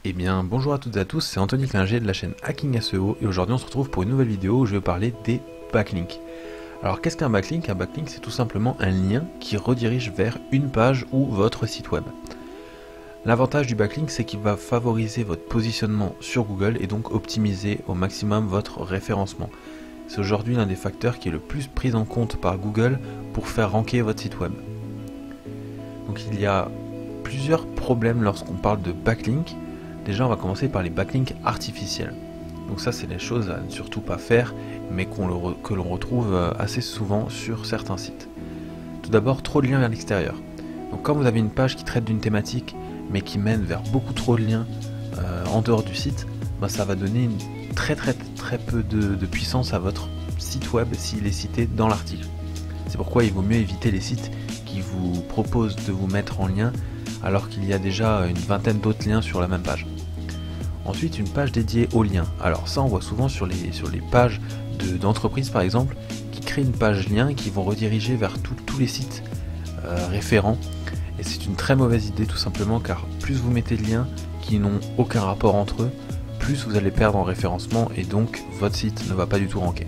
Eh bien, bonjour à toutes et à tous, c'est Anthony Klinger de la chaîne Hacking SEO et aujourd'hui on se retrouve pour une nouvelle vidéo où je vais parler des backlinks. Alors qu'est-ce qu'un backlink? Un backlink c'est tout simplement un lien qui redirige vers une page ou votre site web. L'avantage du backlink c'est qu'il va favoriser votre positionnement sur Google et donc optimiser au maximum votre référencement. C'est aujourd'hui l'un des facteurs qui est le plus pris en compte par Google pour faire ranker votre site web. Donc il y a plusieurs problèmes lorsqu'on parle de backlink. Déjà on va commencer par les backlinks artificiels. Donc ça c'est les choses à ne surtout pas faire, mais que l'on retrouve assez souvent sur certains sites. Tout d'abord, trop de liens vers l'extérieur. Donc quand vous avez une page qui traite d'une thématique, mais qui mène vers beaucoup trop de liens en dehors du site, ça va donner très peu de puissance à votre site web s'il est cité dans l'article. C'est pourquoi il vaut mieux éviter les sites qui vous proposent de vous mettre en lien alors qu'il y a déjà une vingtaine d'autres liens sur la même page. Ensuite, une page dédiée aux liens. Alors ça, on voit souvent sur les pages d'entreprises par exemple, qui créent une page lien et qui vont rediriger vers tous les sites référents. Et c'est une très mauvaise idée tout simplement, car plus vous mettez de liens qui n'ont aucun rapport entre eux, plus vous allez perdre en référencement et donc votre site ne va pas du tout ranker.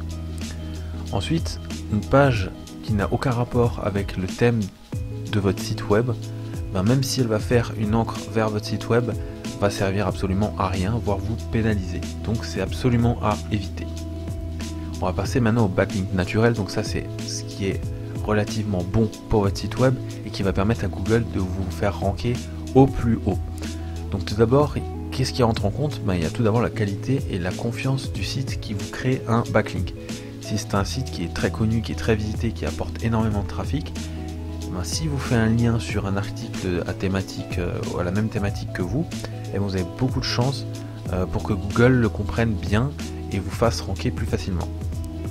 Ensuite, une page qui n'a aucun rapport avec le thème de votre site web, même si elle va faire une encre vers votre site web, va servir absolument à rien, voire vous pénaliser. Donc c'est absolument à éviter. On va passer maintenant au backlink naturel. Donc ça c'est ce qui est relativement bon pour votre site web et qui va permettre à Google de vous faire ranker au plus haut. Donc tout d'abord, qu'est-ce qui rentre en compte? Il y a tout d'abord la qualité et la confiance du site qui vous crée un backlink. Si c'est un site qui est très connu, qui est très visité, qui apporte énormément de trafic, si vous faites un lien sur un article à la même thématique que vous, vous avez beaucoup de chances pour que Google le comprenne bien et vous fasse ranker plus facilement.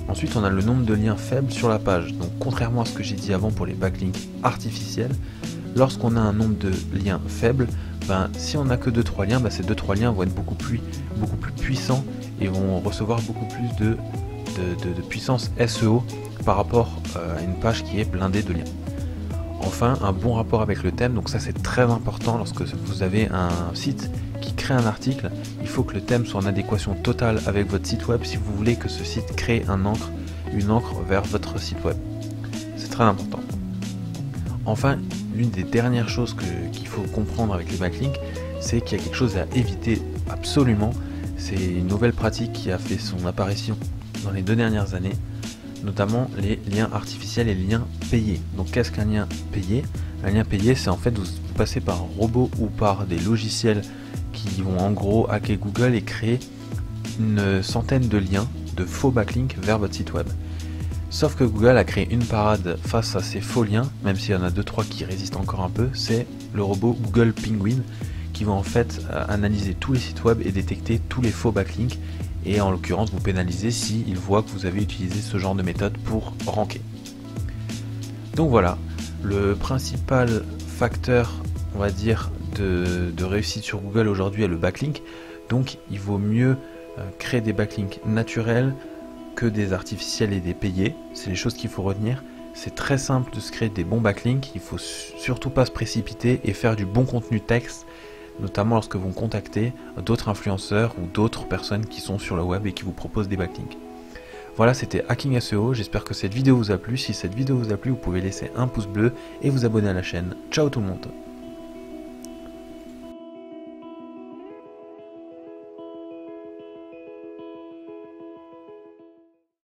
Ensuite, on a le nombre de liens faibles sur la page. Donc contrairement à ce que j'ai dit avant pour les backlinks artificiels, lorsqu'on a un nombre de liens faibles, si on n'a que 2-3 liens, ces 2-3 liens vont être beaucoup plus puissants et vont recevoir beaucoup plus de puissance SEO par rapport à une page qui est blindée de liens. Enfin, un bon rapport avec le thème, donc ça c'est très important lorsque vous avez un site qui crée un article, il faut que le thème soit en adéquation totale avec votre site web si vous voulez que ce site crée une encre vers votre site web. C'est très important. Enfin, l'une des dernières choses qu'il faut comprendre avec les backlinks, c'est qu'il y a quelque chose à éviter absolument. C'est une nouvelle pratique qui a fait son apparition dans les 2 dernières années, notamment les liens artificiels et les liens payés. Donc qu'est-ce qu'un lien payé? Un lien payé, c'est en fait vous passez par un robot ou par des logiciels qui vont en gros hacker Google et créer une centaine de liens de faux backlinks vers votre site web. Sauf que Google a créé une parade face à ces faux liens, même s'il y en a 2-3 qui résistent encore un peu, c'est le robot Google Penguin qui va en fait analyser tous les sites web et détecter tous les faux backlinks et en l'occurrence vous pénaliser s'il voit que vous avez utilisé ce genre de méthode pour ranker. Donc voilà, le principal facteur, on va dire, de réussite sur Google aujourd'hui est le backlink. Donc il vaut mieux créer des backlinks naturels que des artificiels et des payés. C'est les choses qu'il faut retenir. C'est très simple de se créer des bons backlinks, il faut surtout pas se précipiter et faire du bon contenu texte, notamment lorsque vous contactez d'autres influenceurs ou d'autres personnes qui sont sur le web et qui vous proposent des backlinks. Voilà, c'était Hacking SEO, j'espère que cette vidéo vous a plu. Si cette vidéo vous a plu, vous pouvez laisser un pouce bleu et vous abonner à la chaîne. Ciao tout le monde!